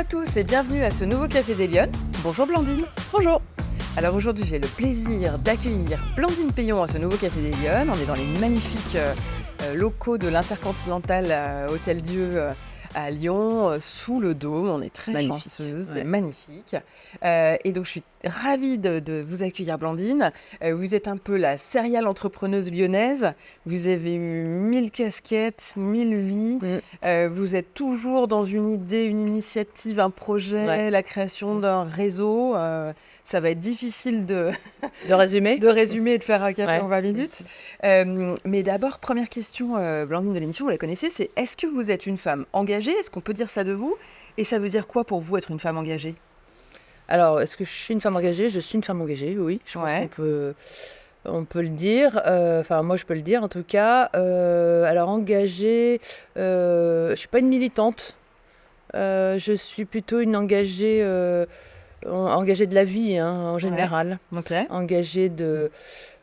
à tous et bienvenue à ce nouveau Café des Lyonnes. Bonjour Blandine. Bonjour. Alors aujourd'hui j'ai le plaisir d'accueillir Blandine Payon à ce nouveau Café des Lyonnes. On est dans les magnifiques locaux de l'Intercontinental Hôtel Dieu à Lyon, sous le dôme. On est très chanceuse, c'est magnifique. Et donc je suis ravie de vous accueillir Blandine. Vous êtes un peu la serial entrepreneuse lyonnaise. Vous avez eu 1000 casquettes, 1000 vies. Vous êtes toujours dans une idée, une initiative, un projet, la création d'un réseau. Ça va être difficile de résumer et de faire un café en 20 minutes. Mais d'abord, première question, Blandine, de l'émission, vous la connaissez, c'est est-ce que vous êtes une femme engagée ? Est-ce qu'on peut dire ça de vous ? Et ça veut dire quoi pour vous être une femme engagée ? Alors, est-ce que je suis une femme engagée ? Je suis une femme engagée, oui. Je pense on peut le dire. Enfin, moi, je peux le dire en tout cas. Alors, engagée, je ne suis pas une militante. Je suis plutôt une engagée de la vie, en général. Okay. Engagée de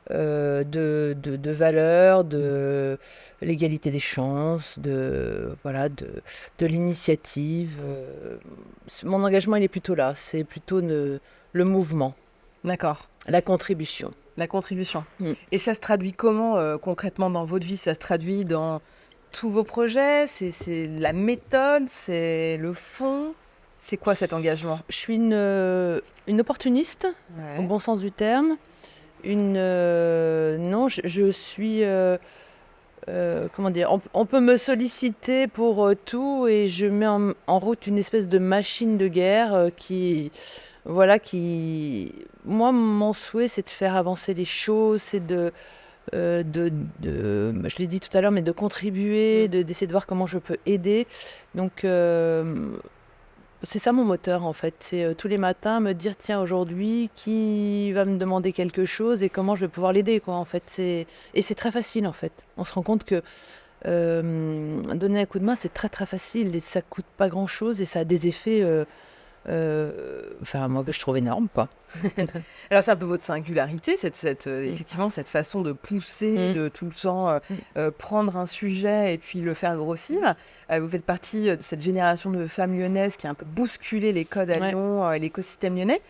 valeurs, de l'égalité des chances, de l'initiative. Mon engagement, il est plutôt là. C'est plutôt le mouvement. D'accord. La contribution. La contribution. Et ça se traduit comment concrètement dans votre vie ? Ça se traduit dans tous vos projets ? C'est la méthode ? C'est le fond ? C'est quoi cet engagement ? Je suis une opportuniste, au bon sens du terme. Non, je suis... comment dire, on peut me solliciter pour tout et je mets en route une espèce de machine de guerre moi, mon souhait, c'est de faire avancer les choses, c'est je l'ai dit tout à l'heure, mais de contribuer, d'essayer de voir comment je peux aider. Donc, c'est ça mon moteur en fait, c'est tous les matins me dire tiens aujourd'hui qui va me demander quelque chose et comment je vais pouvoir l'aider quoi en fait. Et c'est très facile en fait. On se rend compte que donner un coup de main c'est très très facile et ça coûte pas grand chose et ça a des effets moi je trouve énorme quoi. Alors c'est un peu votre singularité, effectivement cette façon de pousser, de tout le temps prendre un sujet et puis le faire grossir. Vous faites partie de cette génération de femmes lyonnaises qui a un peu bousculé les codes à Lyon et l'écosystème lyonnais.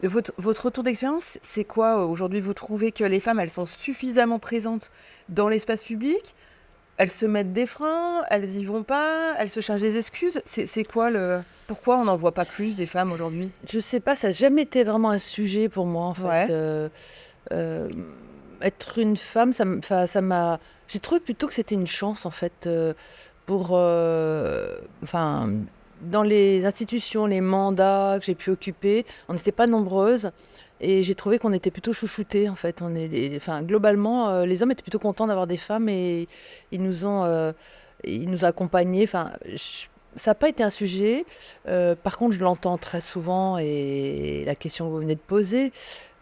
Votre retour d'expérience, c'est quoi aujourd'hui ? Vous trouvez que les femmes, elles sont suffisamment présentes dans l'espace public ? Elles se mettent des freins, elles y vont pas, elles se cherchent des excuses. C'est quoi pourquoi on n'en voit pas plus des femmes aujourd'hui ? Je sais pas, ça n'a jamais été vraiment un sujet pour moi en fait. Être une femme, ça m'a. J'ai trouvé plutôt que c'était une chance en fait dans les institutions, les mandats que j'ai pu occuper, on n'était pas nombreuses. Et j'ai trouvé qu'on était plutôt chouchoutés, en fait. Globalement, les hommes étaient plutôt contents d'avoir des femmes et ils nous ont accompagnés. Ça n'a pas été un sujet. Par contre, je l'entends très souvent et la question que vous venez de poser,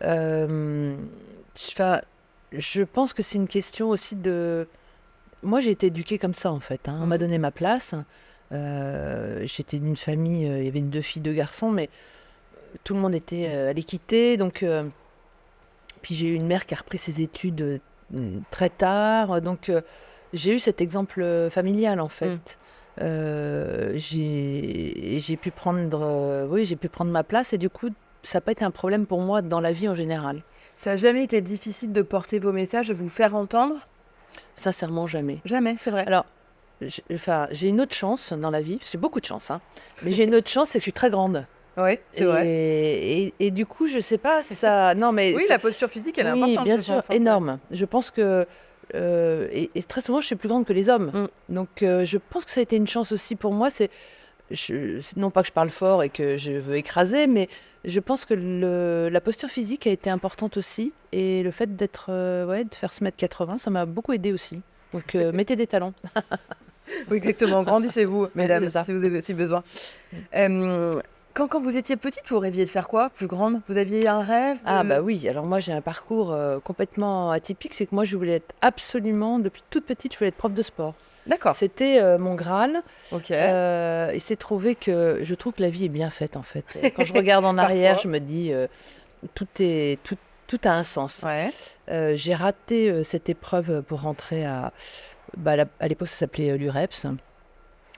je pense que c'est une question aussi de... Moi, j'ai été éduquée comme ça, en fait. On m'a donné ma place. J'étais d'une famille, il y avait 2 filles, 2 garçons, mais... Tout le monde était à l'équité, donc puis j'ai eu une mère qui a repris ses études très tard, donc j'ai eu cet exemple familial en fait. J'ai pu prendre ma place et du coup ça n'a pas été un problème pour moi dans la vie en général. Ça n'a jamais été difficile de porter vos messages, de vous faire entendre ? Sincèrement jamais. Jamais, c'est vrai. Alors j'ai une autre chance dans la vie, j'ai beaucoup de chance, mais j'ai une autre chance, c'est que je suis très grande. Oui, c'est vrai. Et du coup, je sais pas, ça... Non, mais oui, la posture physique, elle est importante. Oui, bien sûr, énorme. Je pense que... et très souvent, je suis plus grande que les hommes. Donc, je pense que ça a été une chance aussi pour moi. Non pas que je parle fort et que je veux écraser, mais je pense que la posture physique a été importante aussi. Et le fait de faire ce mètre 80, ça m'a beaucoup aidé aussi. Donc, mettez des talons. Oui, exactement. Grandissez-vous, mesdames, si vous avez aussi besoin. Quand vous étiez petite, vous rêviez de faire quoi, plus grande ? Vous aviez un rêve Ah bah oui, alors moi j'ai un parcours complètement atypique, c'est que moi je voulais être absolument, depuis toute petite, je voulais être prof de sport. D'accord. C'était mon Graal. Ok. Et c'est trouvé que je trouve que la vie est bien faite en fait. Quand je regarde en arrière, je me dis tout a un sens. Ouais. J'ai raté cette épreuve pour rentrer à l'époque ça s'appelait l'UREPS.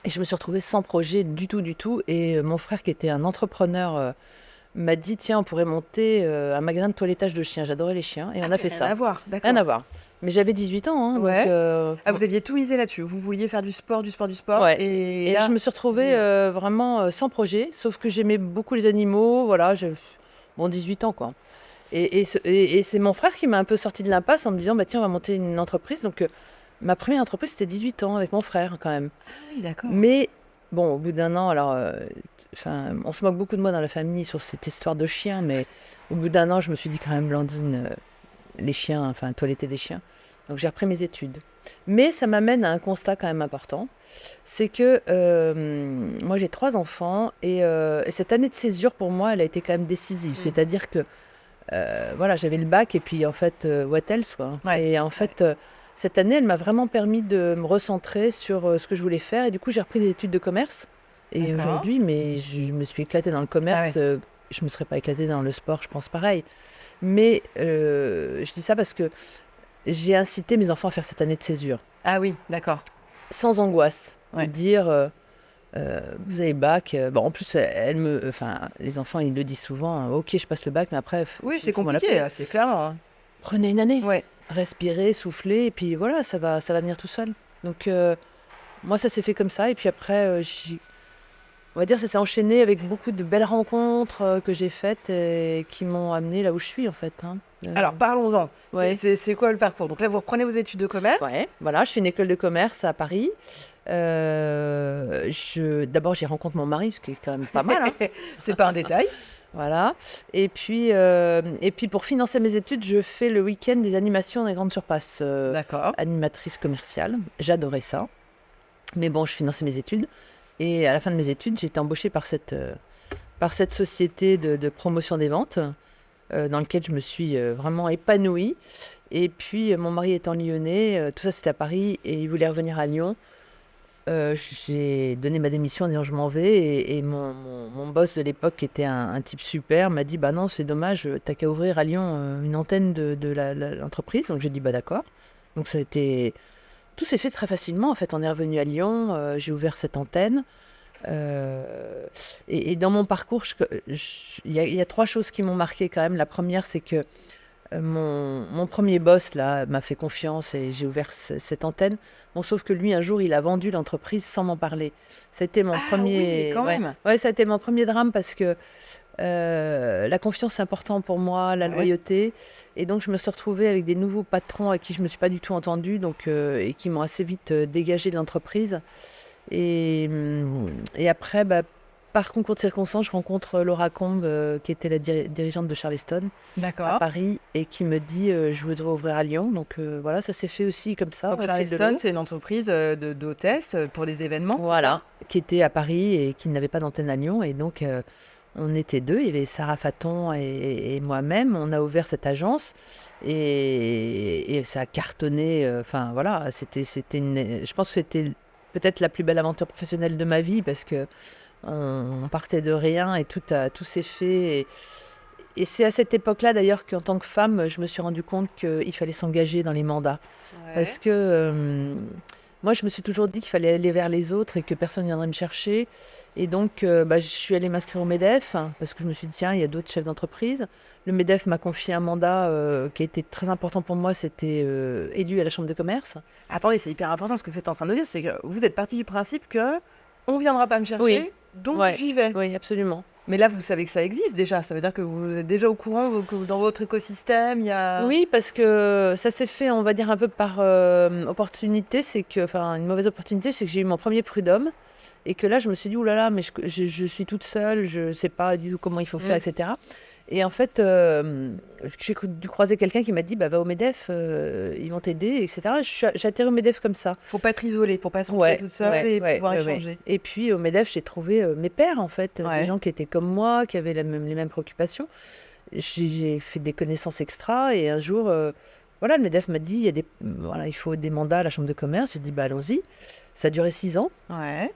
Et je me suis retrouvée sans projet du tout, du tout. Et mon frère, qui était un entrepreneur, m'a dit, tiens, on pourrait monter un magasin de toilettage de chiens. J'adorais les chiens. Et on a fait Rien ça. à voir, Rien à d'accord. voir. Mais j'avais 18 ans, hein, donc Ouais. Ah, vous aviez tout misé là-dessus. Vous vouliez faire du sport, du sport, du sport. ouais. Et Et là, je me suis retrouvée vraiment sans projet, sauf que j'aimais beaucoup les animaux. Voilà, bon, 18 ans, quoi. Et c'est mon frère qui m'a un peu sorti de l'impasse en me disant, bah tiens, on va monter une entreprise. Donc, ma première entreprise, c'était 18 ans avec mon frère, quand même. ah oui, d'accord. Mais bon, au bout d'un an, alors, on se moque beaucoup de moi dans la famille sur cette histoire de chiens, mais au bout d'un an, je me suis dit quand même, Blandine, les chiens, enfin, toiletter des chiens. Donc j'ai repris mes études. Mais ça m'amène à un constat quand même important, c'est que moi j'ai 3 enfants et cette année de césure pour moi, elle a été quand même décisive. C'est-à-dire que voilà, j'avais le bac et puis en fait, what else quoi. Ouais. Et en fait, cette année, elle m'a vraiment permis de me recentrer sur ce que je voulais faire. Et du coup, j'ai repris des études de commerce. Et D'accord. aujourd'hui, mais je me suis éclatée dans le commerce. Ah ouais. Je me serais pas éclatée dans le sport, je pense pareil. Mais je dis ça parce que j'ai incité mes enfants à faire cette année de césure, Ah oui, d'accord. sans angoisse. Ouais. De dire, vous avez le bac. Bon, en plus, enfin, les enfants, ils le disent souvent. Ok, je passe le bac, mais après, Oui, c'est fous-moi la compliqué, paix. c'est clairement, hein. Prenez une année. Ouais. Respirer, souffler, et puis voilà, ça va venir tout seul. Donc, moi, ça s'est fait comme ça. Et puis après, on va dire, ça s'est enchaîné avec beaucoup de belles rencontres que j'ai faites et qui m'ont amené là où je suis, en fait, hein. Alors, parlons-en. Ouais. C'est quoi le parcours? Donc là, vous reprenez vos études de commerce. Ouais, voilà, je fais une école de commerce à Paris. D'abord, j'y rencontre mon mari, ce qui est quand même pas mal, hein. C'est pas un détail. Voilà. Et puis, pour financer mes études, je fais le week-end des animations dans les grandes surfaces. D'accord. Animatrice commerciale. J'adorais ça. Mais bon, je finançais mes études. Et à la fin de mes études, j'ai été embauchée par cette société de promotion des ventes, dans laquelle je me suis vraiment épanouie. Et puis, mon mari étant lyonnais, tout ça c'était à Paris, et il voulait revenir à Lyon. J'ai donné ma démission en disant je m'en vais. Et mon boss de l'époque, qui était un type super, m'a dit bah non, c'est dommage, t'as qu'à ouvrir à Lyon une antenne de l'entreprise. Donc j'ai dit bah d'accord. Donc ça a été. Tout s'est fait très facilement. En fait, on est revenu à Lyon, j'ai ouvert cette antenne. Et dans mon parcours, il y a 3 choses qui m'ont marqué quand même. La première, c'est que mon premier boss là m'a fait confiance et j'ai ouvert cette antenne. Bon, sauf que lui, un jour, il a vendu l'entreprise sans m'en parler. C'était mon Ah premier. oui, quand Ouais, même. ouais, ça a été mon premier drame parce que la confiance, c'est important pour moi, la Ouais. loyauté. Et donc, je me suis retrouvée avec des nouveaux patrons avec qui je ne me suis pas du tout entendue, donc, et qui m'ont assez vite dégagée de l'entreprise. Et après, bah, par concours de circonstances, je rencontre Laura Combe, qui était la dirigeante de Charleston à D'accord. Paris, et qui me dit je voudrais ouvrir à Lyon. Donc voilà, ça s'est fait aussi comme ça. Donc au fil de Charleston, l'eau. c'est une entreprise d'hôtesse pour les événements. c'est Voilà, qui était à Paris et qui n'avait pas d'antenne à Lyon. Et donc, on était deux. Il y avait Sarah Faton et moi-même. On a ouvert cette agence et ça a cartonné. Enfin, voilà, je pense que c'était peut-être la plus belle aventure professionnelle de ma vie parce que on partait de rien et tout s'est fait. Et c'est à cette époque-là, d'ailleurs, qu'en tant que femme, je me suis rendu compte qu'il fallait s'engager dans les mandats. ça Ouais. Parce que moi, je me suis toujours dit qu'il fallait aller vers les autres et que personne ne viendrait me chercher. Et donc, bah, je suis allée m'inscrire au MEDEF parce que je me suis dit, tiens, il y a d'autres chefs d'entreprise. Le MEDEF m'a confié un mandat qui a été très important pour moi, c'était élu à la Chambre de commerce. Attendez, c'est hyper important ce que vous êtes en train de dire, c'est que vous êtes parti du principe que on viendra pas me chercher, Oui. donc Ouais. j'y vais. Oui, absolument. Mais là, vous savez que ça existe déjà. Ça veut dire que vous êtes déjà au courant que dans votre écosystème, il y a. Oui, parce que ça s'est fait, on va dire, un peu par opportunité. Enfin, une mauvaise opportunité, c'est que j'ai eu mon premier prud'homme. Et que là, je me suis dit, oulala, mais je suis toute seule, je ne sais pas du tout comment il faut faire, etc. Et en fait, j'ai dû croiser quelqu'un qui m'a dit, bah, va au MEDEF, ils vont t'aider, etc. J'ai atterri au MEDEF comme ça. Faut pas être isolée, faut pas se retrouver toute seule et pouvoir ouais. échanger. Et puis au MEDEF, j'ai trouvé mes pairs, en fait, Ouais. des gens qui étaient comme moi, qui avaient les mêmes préoccupations. J'ai fait des connaissances extra et un jour, voilà, le MEDEF m'a dit, voilà, il faut des mandats à la Chambre de commerce. J'ai dit, bah, allons-y. Ça a duré 6 ans. Ouais.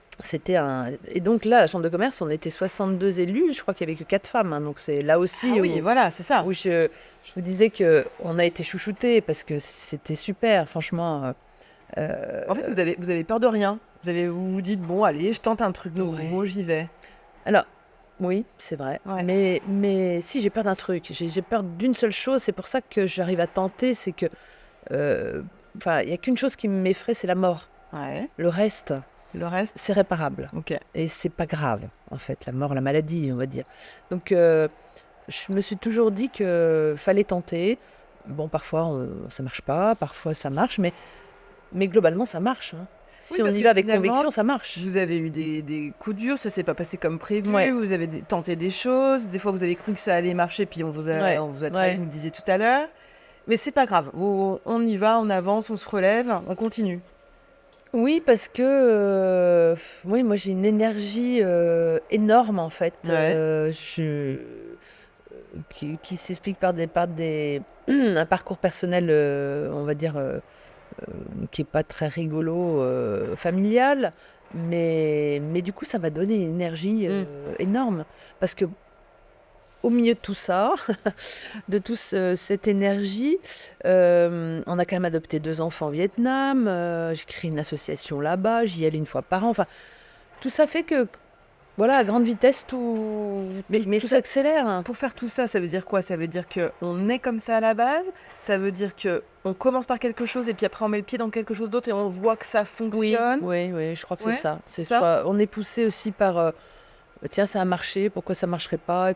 Et donc là, à la Chambre de commerce, on était 62 élus. Je crois qu'il n'y avait que 4 femmes, hein. Donc c'est là aussi Ah oui, voilà, c'est ça. où je vous disais qu'on a été chouchoutés parce que c'était super, franchement. En fait, vous avez peur de rien. Vous vous dites: «Bon allez, je tente un truc nouveau, Ouais. j'y vais». Alors, oui, c'est vrai, Ouais. mais si j'ai peur d'un truc, j'ai peur d'une seule chose, c'est pour ça que j'arrive à tenter, c'est que, enfin, il y a qu'une chose qui m'effraie, c'est la mort. Ouais. Le reste, Le reste? c'est réparable OK. et c'est pas grave, en fait, la mort, la maladie, on va dire. Donc, je me suis toujours dit que fallait tenter. Bon, parfois, ça marche pas, parfois ça marche, mais globalement, ça marche, hein. Oui, Si on parce y que va avec finalement, conviction, ça marche. vous avez eu des coups durs, ça s'est pas passé comme prévu, Ouais, vous avez tenté des choses, des fois vous avez cru que ça allait marcher, puis ouais, on vous a trahi, ouais. vous le disiez tout à l'heure. Mais c'est pas grave, on y va, on avance, on se relève, on continue. Oui, parce que, oui, moi, j'ai une énergie, énorme, en fait, Ouais. qui s'explique par des un parcours personnel, on va dire, qui est pas très rigolo, familial, mais du coup, ça m'a donné une énergie, Mmh. énorme. Parce que au milieu de tout ça, de toute cette énergie, on a quand même adopté 2 enfants au Vietnam, j'ai créé une association là-bas, j'y allais 1 fois par an. Enfin, tout ça fait que, voilà, à grande vitesse, Mais tout ça, s'accélère. pour faire tout ça, ça veut dire quoi? Ça veut dire qu'on est comme ça à la base? Ça veut dire qu'on commence par quelque chose et puis après on met le pied dans quelque chose d'autre et on voit que ça Oui, fonctionne? oui, oui, je crois que c'est Ouais, ça. c'est C'est ça? soit on est poussé aussi par, tiens, ça a marché, pourquoi ça marcherait pas? Et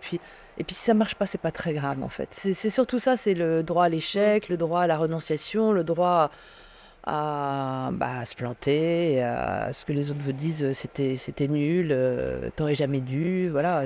puis si ça marche pas, c'est pas très grave, en fait. C'est surtout ça, c'est le droit à Mmh. l'échec, le droit à la renonciation, le droit à se planter, et à ce que les autres vous disent, c'était nul, tu jamais dû, voilà.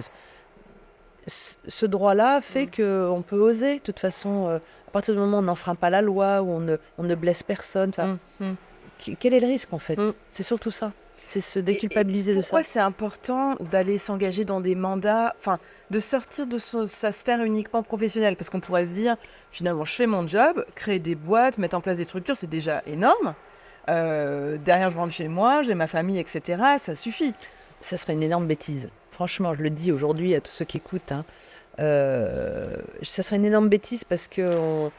Ce droit-là fait Mmh. qu'on peut oser, de toute façon, à partir du moment où on n'enfreint pas la loi, où on ne blesse personne, enfin, Mmh. Mmh. quel est le risque, en fait? Mmh. C'est surtout ça, c'est se Et déculpabiliser de pourquoi ça. c'est important d'aller s'engager dans des mandats, enfin, de sortir de sa sphère uniquement professionnelle? Parce qu'on pourrait se dire, finalement, je fais mon job, créer des boîtes, mettre en place des structures, c'est déjà énorme. Derrière, je rentre chez moi, j'ai ma famille, etc. Ça suffit. Ça serait une énorme bêtise. Franchement, je le dis aujourd'hui à tous ceux qui écoutent, hein, ça serait une énorme bêtise parce qu'on,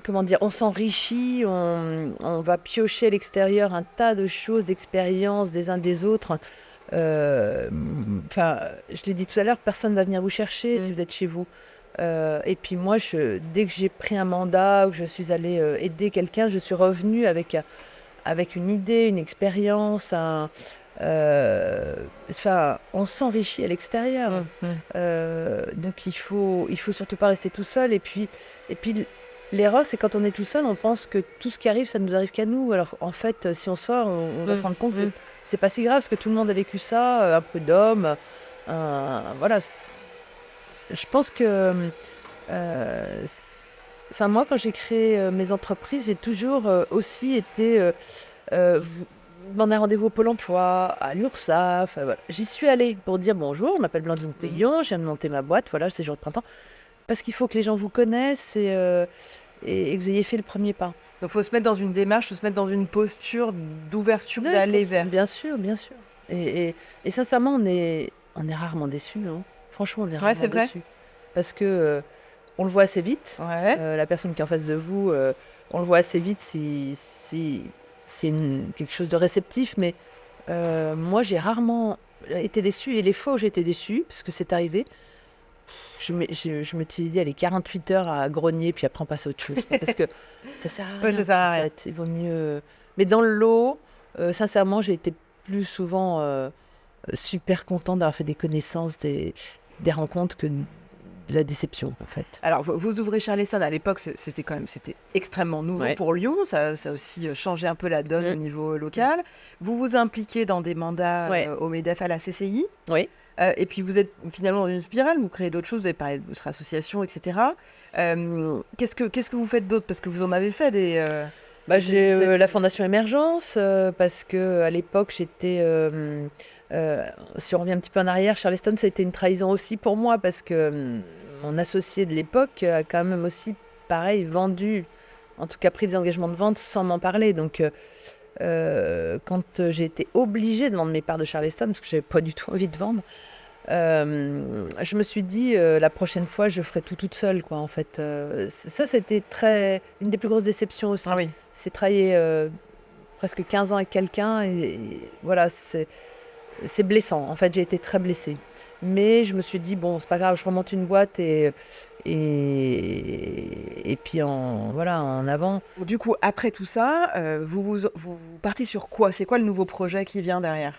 comment dire, on s'enrichit, on va piocher à l'extérieur un tas de choses, d'expériences des uns des autres. Enfin, je l'ai dit tout à l'heure, personne ne va venir vous chercher si Mm. vous êtes chez vous. Et puis moi, dès que j'ai pris un mandat ou que je suis allée aider quelqu'un, je suis revenue avec une idée, une expérience, enfin, on s'enrichit à l'extérieur. Mm. Mm. Donc il faut surtout pas rester tout seul. Et puis l'erreur, c'est quand on est tout seul, on pense que tout ce qui arrive, ça nous arrive qu'à nous. Alors en fait, si on sort, on va se rendre compte que Mm. c'est pas si grave, parce que tout le monde a vécu ça, un peu d'homme. Voilà. Je pense que, enfin, moi, quand j'ai créé mes entreprises, j'ai toujours aussi été demander un rendez-vous au Pôle emploi, à l'URSSAF. Voilà. J'y suis allée pour dire bonjour, je m'appelle Blandine Payon, je viens de monter ma boîte, voilà, c'est jour de printemps. Parce qu'il faut que les gens vous connaissent et que vous ayez fait le premier pas. Donc, faut se mettre dans une démarche, faut se mettre dans une posture d'ouverture, d'aller vers. Bien sûr, bien sûr. Et sincèrement, on est rarement déçus, hein. Franchement, on est Ouais, c'est rarement vrai. déçus. Parce que on le voit assez vite. Ouais. La personne qui est en face de vous, on le voit assez vite si c'est quelque chose de réceptif. Mais moi, j'ai rarement été déçue. Et les fois où j'ai été déçue, parce que c'est arrivé, je me suis dit, allez, 48 heures à grogner, puis après on passe à autre chose, quoi. Parce que ça sert à Ouais, rien, ça sert à en rien. fait. Il vaut mieux. Mais dans le lot, sincèrement, j'ai été plus souvent super contente d'avoir fait des connaissances, des rencontres, que de la déception, en fait. Alors, vous ouvrez Charleston. À l'époque, c'était extrêmement nouveau Ouais. pour Lyon. Ça a aussi changé un peu la donne au Mm. niveau local. Vous vous impliquez dans des mandats Ouais. au MEDEF, à la CCI. Oui. Et puis vous êtes finalement dans une spirale, vous créez d'autres choses, vous avez parlé de votre association, etc. Qu'est-ce que vous faites d'autre? Parce que vous en avez fait des... Bah, des j'ai la initiatives. Fondation Émergence, parce que à l'époque, j'étais. Si on revient un petit peu en arrière, Charleston, ça a été une trahison aussi pour moi, parce que mon associé de l'époque a quand même aussi, pareil, vendu, en tout cas pris des engagements de vente sans m'en parler. Donc, quand j'ai été obligée de vendre mes parts de Charleston, parce que j'avais pas du tout envie de vendre, je me suis dit, la prochaine fois, je ferai tout toute seule, quoi, en fait. Ça, c'était une des plus grosses déceptions aussi. Ah oui. C'est travailler presque 15 ans avec quelqu'un et voilà, c'est blessant. En fait, j'ai été très blessée. Mais je me suis dit, bon, c'est pas grave, je remonte une boîte et puis voilà, en avant. Du coup, après tout ça, vous partez sur quoi? C'est quoi le nouveau projet qui vient derrière?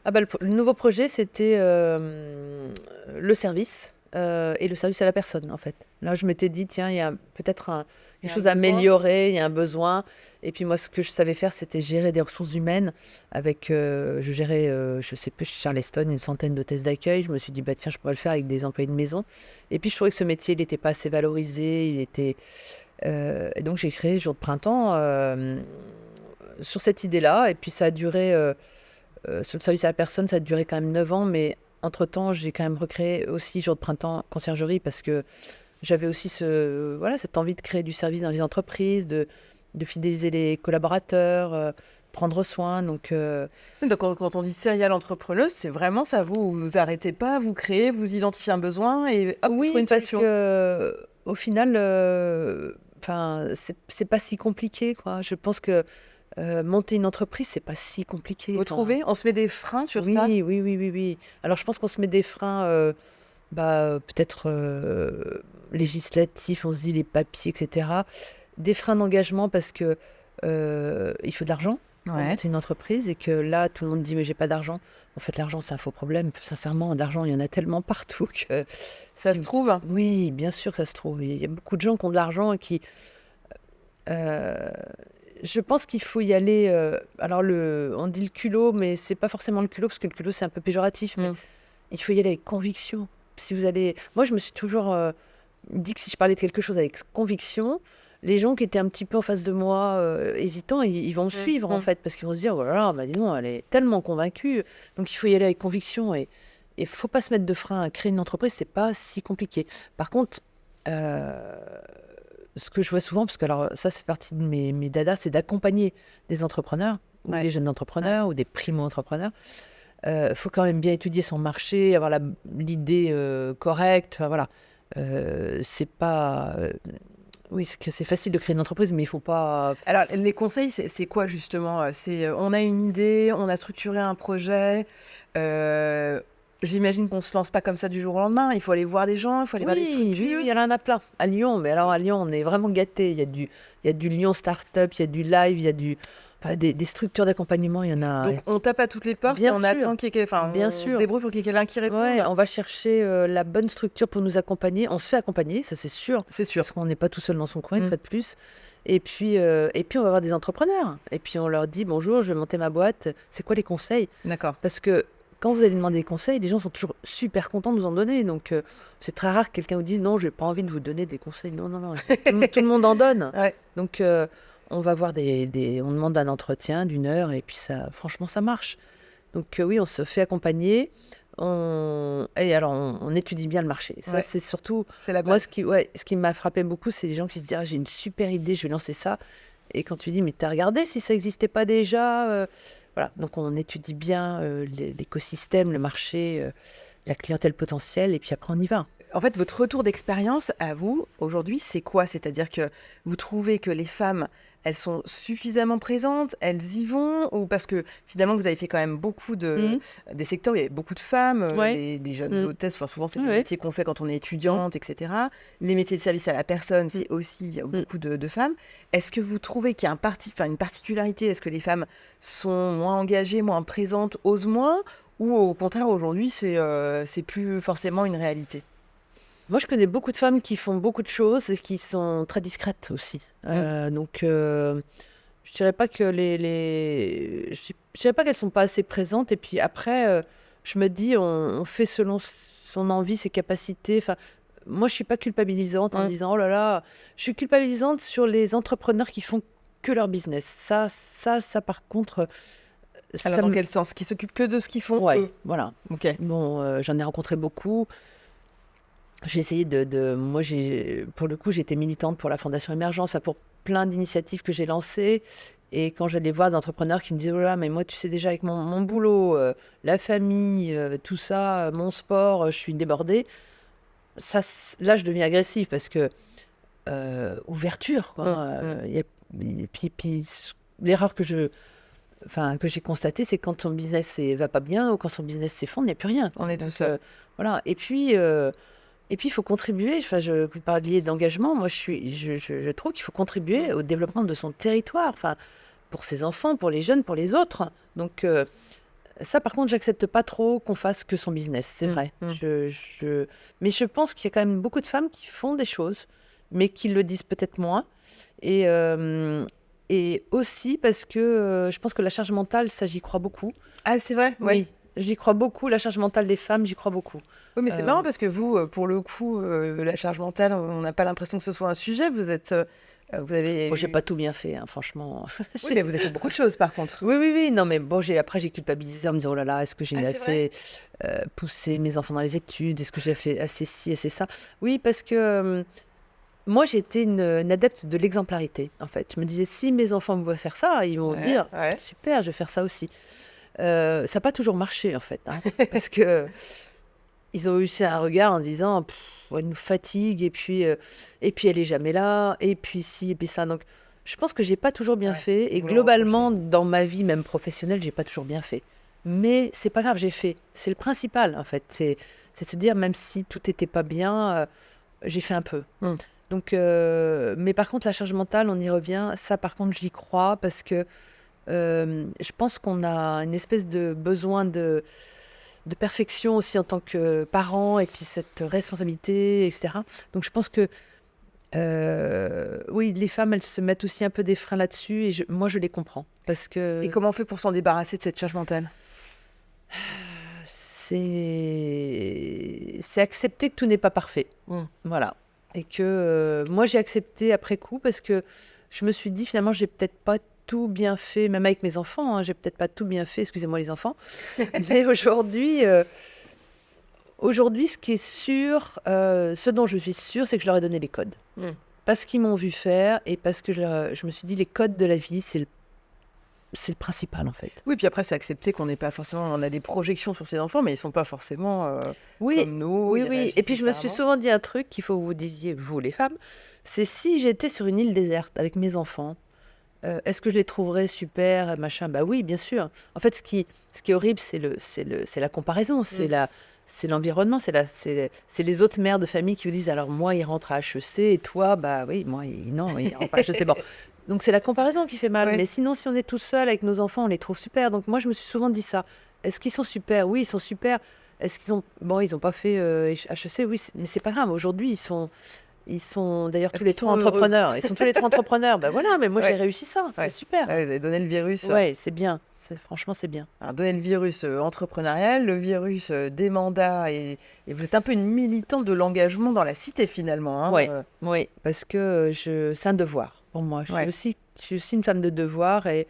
Ah bah, le nouveau projet, c'était le service et le service à la personne, en fait. Là, je m'étais dit, tiens, il y a peut-être Il y quelque a un chose à besoin? améliorer, il y a un besoin. Et puis moi, ce que je savais faire, c'était gérer des ressources humaines. Je gérais, je sais plus, chez Charleston, une centaine d'hôtesses d'accueil. Je me suis dit, bah tiens, je pourrais le faire avec des employés de maison. Et puis je trouvais que ce métier, il n'était pas assez valorisé. Et donc j'ai créé Jour de printemps sur cette idée-là. Et puis ça a duré. Sur le service à la personne, ça a duré quand même 9 ans, mais entre-temps, j'ai quand même recréé aussi Jour de printemps conciergerie parce que j'avais aussi cette envie de créer du service dans les entreprises, de fidéliser les collaborateurs, prendre soin. Donc, quand on dit serial entrepreneuse, c'est vraiment ça, vous arrêtez pas, vous créez, vous identifiez un besoin et hop, vous trouvez Oui, une parce solution. que au final, c'est pas si compliqué, quoi. Je pense que monter une entreprise, c'est pas si compliqué. Vous trouvez? On se met des freins sur ça? Oui, oui, oui, oui, oui. Alors, je pense qu'on se met des freins, peut-être législatifs, on se dit les papiers, etc. Des freins d'engagement parce que il faut de l'argent pour Ouais. monter une entreprise et que là, tout le monde dit, mais j'ai pas d'argent. En fait, l'argent, c'est un faux problème. Sincèrement, d'argent, il y en a tellement partout que Ça si se trouve? oui, bien sûr que ça se trouve. Il y a beaucoup de gens qui ont de l'argent et qui, euh, je pense qu'il faut y aller. Alors, on dit le culot, mais c'est pas forcément le culot, parce que le culot, c'est un peu péjoratif, mais Mm. il faut y aller avec conviction. Si vous allez... Moi, je me suis toujours dit que si je parlais de quelque chose avec conviction, les gens qui étaient un petit peu en face de moi, hésitants, ils vont me suivre, en Mm. fait, parce qu'ils vont se dire, oh là là, bah, dis donc, elle est tellement convaincue. Donc, il faut y aller avec conviction et il faut pas se mettre de frein. Créer une entreprise, c'est pas si compliqué. Par contre, euh, ce que je vois souvent, parce que alors ça, c'est partie de mes dadas, c'est d'accompagner des entrepreneurs ou Ouais. des jeunes entrepreneurs ou des primo-entrepreneurs. Faut quand même bien étudier son marché, avoir l'idée correcte. Enfin voilà, c'est pas. Oui, c'est facile de créer une entreprise, mais il faut pas. Alors, les conseils, c'est quoi justement? On a une idée, on a structuré un projet. euh, J'imagine qu'on se lance pas comme ça du jour au lendemain. Il faut aller voir des gens, il faut aller voir des Oui, oui, structures. oui, il y en a plein. À Lyon, mais alors à Lyon, on est vraiment gâtés. Il y a du Lyon Startup, il y a du Live, il y a enfin, des structures d'accompagnement, il y en a. Donc, on tape à toutes les portes et Bien on sûr, attend enfin, bien on se sûr. débrouille pour qu'il y ait quelqu'un qui réponde. Ouais, on va chercher la bonne structure pour nous accompagner. On se fait accompagner, ça c'est sûr, C'est sûr. parce qu'on n'est pas tout seul dans son coin, une Mm. fois de plus. Et puis on va voir des entrepreneurs. Et puis on leur dit, bonjour, je vais monter ma boîte. C'est quoi les conseils? D'accord. Parce que quand vous allez demander des conseils, les gens sont toujours super contents de vous en donner. Donc c'est très rare que quelqu'un vous dise, non, j'ai pas envie de vous donner des conseils. Non, non, non. Tout le monde en donne. Ouais. Donc on va voir on demande un entretien d'1 heure et puis ça, franchement, ça marche. Donc oui, on se fait accompagner. Et alors, on étudie bien le marché. Ça, Ouais. c'est surtout... C'est la Moi, base. ce qui m'a frappé beaucoup, c'est les gens qui se disent, ah, j'ai une super idée, je vais lancer ça. Et quand tu dis, mais t'as regardé si ça n'existait pas déjà Voilà, donc on étudie bien l'écosystème, le marché, la clientèle potentielle, et puis après, on y va. En fait, votre retour d'expérience à vous, aujourd'hui, c'est quoi? C'est-à-dire que vous trouvez que les femmes, elles sont suffisamment présentes, elles y vont? Ou parce que finalement, vous avez fait quand même beaucoup Mhm. des secteurs où il y avait beaucoup de femmes, Ouais. les jeunes Mhm. hôtesses, enfin, souvent, c'est Ouais, des ouais. métiers qu'on fait quand on est étudiante, etc. Les métiers de service à la personne, c'est aussi, il y a beaucoup de femmes. Est-ce que vous trouvez qu'il y a une particularité? Est-ce que les femmes sont moins engagées, moins présentes, osent moins? Ou au contraire, aujourd'hui, c'est plus forcément une réalité? Moi, je connais beaucoup de femmes qui font beaucoup de choses et qui sont très discrètes aussi. Donc, je dirais pas que je dirais pas qu'elles sont pas assez présentes. Et puis après, je me dis, on fait selon son envie, ses capacités. Enfin, moi, je suis pas culpabilisante en Mm. disant, oh là là, je suis culpabilisante sur les entrepreneurs qui font que leur business. Ça, par contre, Alors, ça dans me... quel sens? Qui s'occupent que de ce qu'ils font Ouais, eux? voilà. Ok. Bon, j'en ai rencontré beaucoup. J'ai essayé moi, pour le coup, j'ai été militante pour la Fondation Émergence, pour plein d'initiatives que j'ai lancées. Et quand j'allais voir des entrepreneurs qui me disaient, oh là, mais moi, tu sais déjà, avec mon boulot, la famille, tout ça, mon sport, je suis débordée. Ça, là, je deviens agressive parce que ouverture, quoi. Et puis, l'erreur que enfin, que j'ai constaté, c'est quand son business va pas bien ou quand son business s'effondre, il n'y a plus rien, quoi. On est tout Donc, seul. voilà. Et puis, il faut contribuer. Enfin, vous parliez d'engagement. Moi, je trouve qu'il faut contribuer au développement de son territoire. Enfin, pour ses enfants, pour les jeunes, pour les autres. Donc, ça, par contre, j'accepte pas trop qu'on fasse que son business. C'est vrai. Mais je pense qu'il y a quand même beaucoup de femmes qui font des choses, mais qui le disent peut-être moins. Et, et aussi parce que je pense que la charge mentale, ça, j'y crois beaucoup. Ah, c'est vrai? Oui, j'y crois beaucoup. La charge mentale des femmes, j'y crois beaucoup. Oui, mais c'est marrant parce que vous, pour le coup, la charge mentale, on n'a pas l'impression que ce soit un sujet. Vous avez... Bon, j'ai pas tout bien fait, hein, franchement. Oui, mais vous avez fait beaucoup de choses, par contre. Oui. Non, mais bon, après, j'ai culpabilisé en me disant, oh là là, est-ce que j'ai Ah, c'est assez poussé mes enfants dans les études? Est-ce que j'ai fait assez ci, assez ça? Oui, parce que moi, j'étais une adepte de l'exemplarité, en fait. Je me disais, si mes enfants me voient faire ça, ils vont se dire, Ouais. super, je vais faire ça aussi. Ça n'a pas toujours marché, en fait, hein, parce que ils ont eu un regard en disant, elle nous fatigue, et puis elle est jamais là, et puis ci, et puis ça. Donc, je pense que j'ai pas toujours bien Ouais, fait, et vous le globalement, dans ma vie, même professionnelle, j'ai pas toujours bien fait. Mais c'est pas grave, j'ai fait. C'est le principal, en fait. C'est de se dire, même si tout n'était pas bien, j'ai fait un peu. Mm. Donc, mais par contre, la charge mentale, on y revient. Ça, par contre, j'y crois parce que je pense qu'on a une espèce de besoin de perfection aussi en tant que parent, et puis cette responsabilité, etc. Donc, je pense que oui, les femmes, elles se mettent aussi un peu des freins là-dessus, et moi, je les comprends. Parce que Et comment on fait pour s'en débarrasser de cette charge mentale? c'est accepter que tout n'est pas parfait. Voilà. Et que moi, j'ai accepté après coup parce que je me suis dit, finalement, j'ai peut-être pas tout bien fait, même avec mes enfants, hein, j'ai peut-être pas tout bien fait, excusez-moi les enfants. Mais aujourd'hui, ce qui est sûr, ce dont je suis sûre, c'est que je leur ai donné les codes. Parce qu'ils m'ont vu faire, et parce que je me suis dit, les codes de la vie, c'est le principal, en fait. Oui, puis après, c'est accepter qu'on n'est pas forcément... On a des projections sur ses enfants, mais ils ne sont pas forcément Oui, comme nous. oui, ils oui. réagissent Et puis, je me suis différemment. souvent dit un truc qu'il faut que vous disiez, vous, les femmes, c'est si j'étais sur une île déserte avec mes enfants, est-ce que je les trouverais super, machin? Bah oui, bien sûr. En fait, ce qui est horrible, c'est la comparaison, c'est l'environnement, c'est les autres mères de famille qui vous disent, alors moi, il rentre à HEC, et toi, bah oui, moi, non, il rentre pas à HEC. Bon. Donc, c'est la comparaison qui fait mal. Ouais. Mais sinon, si on est tout seul avec nos enfants, on les trouve super. Donc, moi, je me suis souvent dit ça. Est-ce qu'ils sont super? Oui, ils sont super. Est-ce qu'ils ont... Bon, ils n'ont pas fait HEC, oui, mais c'est pas grave. Aujourd'hui, ils sont d'ailleurs tous les trois entrepreneurs. Ils sont tous les trois entrepreneurs. Ben voilà, mais moi, j'ai réussi ça. Ouais. C'est super. Ouais, vous avez donné le virus. Ouais, c'est bien. Franchement, c'est bien. Alors, donner le virus entrepreneurial, le virus des mandats, et vous êtes un peu une militante de l'engagement dans la cité, finalement. Hein, Oui, parce que c'est un devoir pour moi. Je suis aussi une femme de devoir, et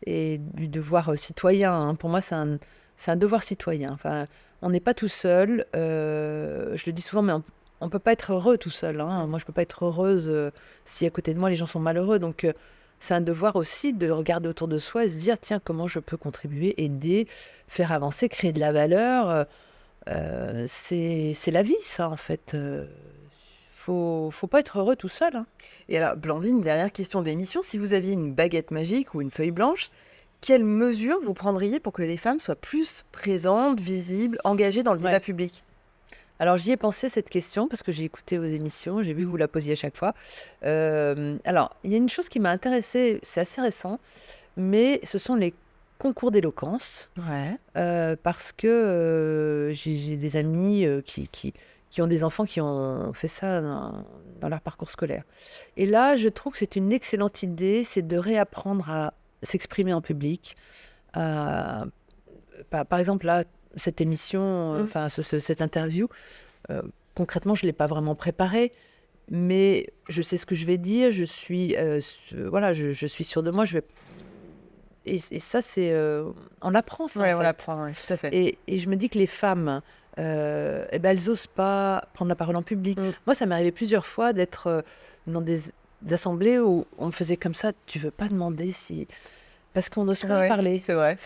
du devoir citoyen. Hein. Pour moi, c'est un devoir citoyen. Enfin, on n'est pas tout seul. Je le dis souvent, mais on ne peut pas être heureux tout seul. Hein. Moi, je ne peux pas être heureuse si à côté de moi, les gens sont malheureux. Donc, c'est un devoir aussi de regarder autour de soi et se dire, tiens, comment je peux contribuer, aider, faire avancer, créer de la valeur. C'est la vie, ça, en fait. Faut pas être heureux tout seul. Hein. Et alors, Blandine, dernière question de l'émission. Si vous aviez une baguette magique ou une feuille blanche, quelles mesures vous prendriez pour que les femmes soient plus présentes, visibles, engagées dans le débat public? Alors, j'y ai pensé, cette question, parce que j'ai écouté vos émissions, j'ai vu que vous la posiez à chaque fois. Alors, il y a une chose qui m'a intéressée, c'est assez récent, mais ce sont les concours d'éloquence. Parce que j'ai des amis qui ont des enfants qui ont fait ça dans leur parcours scolaire. Et là, je trouve que c'est une excellente idée, c'est de réapprendre à s'exprimer en public. Par exemple, là, cette émission, cette interview, concrètement, je ne l'ai pas vraiment préparée, mais je sais ce que je vais dire, je suis sûre de moi. Et ça, c'est... on apprend ça, en fait. On l'apprend, tout à fait. Et je me dis que les femmes, elles n'osent pas prendre la parole en public. Moi, ça m'est arrivé plusieurs fois d'être dans des assemblées où on me faisait comme ça, tu ne veux pas demander si... Parce qu'on n'ose pas parler. C'est vrai.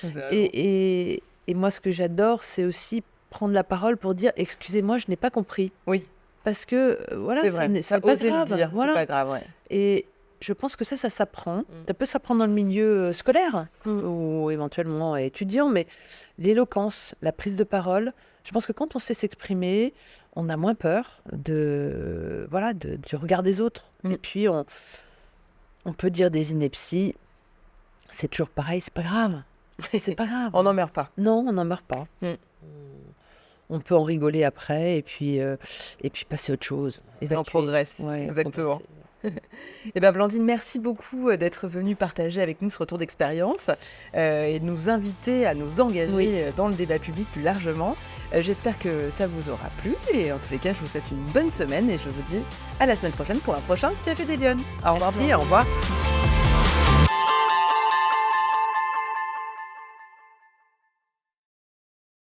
Et moi, ce que j'adore, c'est aussi prendre la parole pour dire, excusez-moi, je n'ai pas compris. Oui. Parce que, voilà, c'est vrai. c'est pas oser grave. le dire, voilà. c'est pas grave, Et je pense que ça s'apprend. Mmh. Ça peut s'apprendre dans le milieu scolaire Mmh. ou éventuellement étudiant, mais l'éloquence, la prise de parole, je pense que quand on sait s'exprimer, on a moins peur du regard des autres. Mmh. Et puis, on peut dire des inepties, c'est toujours pareil, c'est pas grave. C'est pas grave. On n'en meurt pas. Non, on n'en meurt pas. Mm. On peut en rigoler après et puis passer à autre chose. On Évacuer. progresse. Ouais, Exactement. progresser. Eh bien, Blandine, merci beaucoup d'être venue partager avec nous ce retour d'expérience et de nous inviter à nous engager dans le débat public plus largement. J'espère que ça vous aura plu et en tous les cas, je vous souhaite une bonne semaine et je vous dis à la semaine prochaine pour un prochain Café des Lyonnes. Au revoir. Merci, au revoir.